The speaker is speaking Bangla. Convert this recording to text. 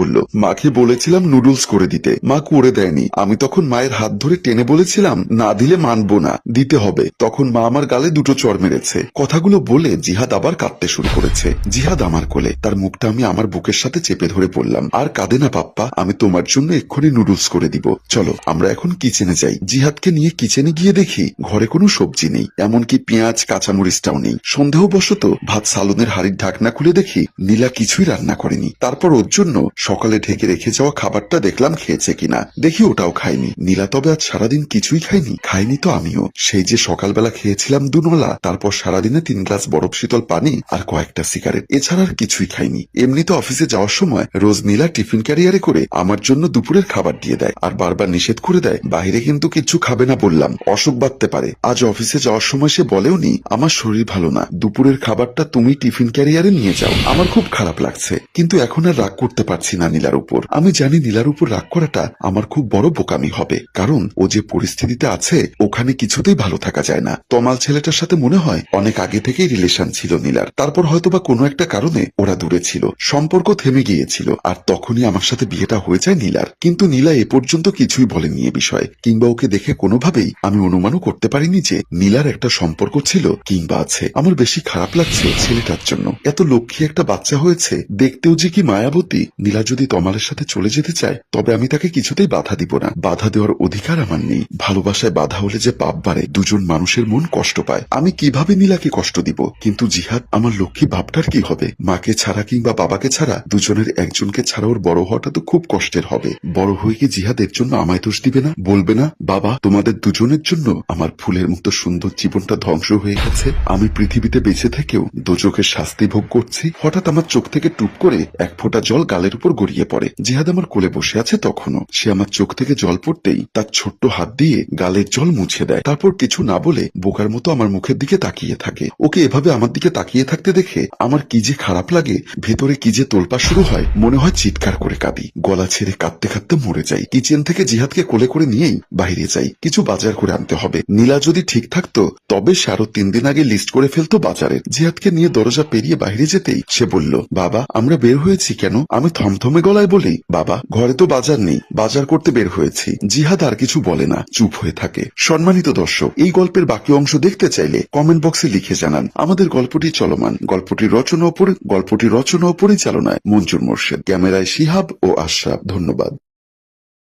বলল, মাকে বলেছিলাম নুডলস করে দিতে, মা করে দেয়নি। আমি তখন মায়ের হাত ধরে টেনে বলেছিলাম না দিলে মানবো না, দিতে হবে। তখন মা আমার গালে দুটো চড় মেরেছে। কথাগুলো বলে জিহাদ আবার কাঁদতে শুরু করেছে। জিহাদ আমার কোলে, তার মুখটা আমি আমার বুকের সাথে চেপে ধরে বললাম, আর কাঁদে না পাপ্পা, আমি তোমার জন্য এক্ষুনি নুডলস করে দিব, চলো আমরা এখন কিচেনে যাই। জিহাদকে নিয়ে কিচেনে গিয়ে দেখি ঘরে কোনো সবজি নেই, এমনকি পেঁয়াজ কাঁচামরিচটাও নেই। সন্দেহবশত ভাত সালনের হাড়ির ঢাকনা খুলে দেখি নীলা কিছুই রান্না করেনি। তারপর ওর জন্য সকালে ঢেকে রেখে যাওয়া খাবারটা দেখলাম খেয়েছে কিনা, দেখি ওটাও খায়নি। নীলা তবে আজ সারাদিন কিছুই খাইনি তো আমিও। সেই যে সকালবেলা খেয়েছিলাম দুনলা, তারপর সারাদিনে 3 গ্লাস বরফ শীতল পানি আর কয়েকটা সিগারেট, এছাড়া আর কিছুই খাইনি। এমনিতে অফিসে যাওয়ার সময় রোজ নীলা টিফিন ক্যারিয়ারে করে আমার জন্য দুপুরের খাবার দিয়ে দেয়, আর বারবার নিষেধ করে দেয় বাইরে কিন্তু কিচ্ছু খাবে না, বললাম অসুখ বাঁধতে পারে। আজ অফিসে যাওয়ার সময় সে বলেওনি আমার শরীর ভালো না, দুপুরের খাবারটা তুমি টিফিন ক্যারিয়ারে নিয়ে যাও। আমার খুব খারাপ লাগছে, কিন্তু এখন আর রাগ করতে পারছি না নীলার উপর। আমি জানি নীলার উপর রাগ করাটা আমার খুব বড় বোকামি হবে, কারণ ও যে পরিস্থিতিতে আছে ওখানে কিছুতেই ভালো থাকা যায় না। তমাল ছেলেটার সাথে মনে হয় অনেক আগে থেকেই রিলেশন ছিল নীলার, তারপর হয়তোবা কোনো একটা কারণে ওরা দূরে ছিল, সম্পর্ক থেমে গিয়েছিল, আর তখনই আমার সাথে বিয়েটা হয়ে যায় নীলার। কিন্তু নীলা এ পর্যন্ত কিছুই বলেনি এ বিষয়ে, কিংবা ওকে দেখে কোনোভাবেই আমি অনুমানও করতে পারিনি যে নীলার একটা সম্পর্ক ছিল কিংবা আছে। আমার বেশি খারাপ লাগছে ছেলেটার জন্য, এত লক্ষ্মী একটা বাচ্চা হয়েছে, দেখতেও যে কি মায়াবতী। নীলা যদি তমালের সাথে চলে যেতে চায় তবে আমি তাকে কিছুতেই বাধা দিব না, বাধা দেওয়ার অধিকার আমার নেই। ভালোবাসায় বাধা হলে যে পাপ বাড়ে, দুজন মানুষের মন কষ্ট পায়, আমি কিভাবে নীলাকে কষ্ট দিব? কিন্তু জিহাদ আমার লক্ষ্মী বাপটার কি হবে? মাকে ছাড়া কিংবা বাবাকে ছাড়া দুজনের একজনকে ছাড়া ওর বড় হওয়াটা তো খুব কষ্টের হবে। বড় হয়ে কি জিহাদ এর জন্য আমায় দোষ দিবে না, বলবে না বাবা তোমাদের দুজনের জন্য আমার ফুলের মতো সুন্দর জীবনটা ধ্বংস হয়ে গেছে, আমি পৃথিবীতে বেঁচে থেকেও দোজখের শাস্তি ভোগ করছি। হঠাৎ আমার চোখ থেকে টুপ করে এক ফোঁটা জল গালের উপর গড়িয়ে পড়ে। জিহাদ আমার কোলে বসে আছে তখনও, সে আমার চোখ থেকে জল পড়তেই তার ছোট্ট হাত দিয়ে গালের জল মুছে দেয়, তারপর কিছু না বলে বোকার মতো আমার মুখের দিকে তাকিয়ে থাকে। ওকে এভাবে আমার দিকে তাকিয়ে থাকতে দেখে আমার কি যে খারাপ লাগে, ভেতরে কি যে তোলপা শুরু হয়, মনে হয় চিৎকার করে কাঁদি, গলা ছেড়ে কাঁদতে কাঁদতে মরে যাই। কিচেন থেকে জিহাদকে কোলে করে নিয়েই বাইরে যাই, কিছু বাজার করে আনতে হবে। নীলা যদি ঠিক থাকতো তবে সে আরো 3 দিন আগে লিস্ট করে ফেলতো বাজারের। জিহাদকে নিয়ে দরজা পেরিয়ে বাইরে যেতেই সে বলল, বাবা আমরা বের হয়েছি কেন? আমি থমথমে গলায় বলি, বাবা ঘরে তো বাজার নেই, বাজার করতে বের হয়েছি। জিহাদ আর কিছু বলে না, চুপ হয়ে থাকে। সম্মানিত দর্শক, এই গল্পের বাকি অংশ দেখতে চাইলে কমেন্ট বক্সে লিখে জানান। আমাদের গল্পটি চলমান, গল্পটি রচনা ও পরিচালনায় মঞ্জুর মোর্শেদ, ক্যামেরায় শিহাব ও আশরাফ। ধন্যবাদ।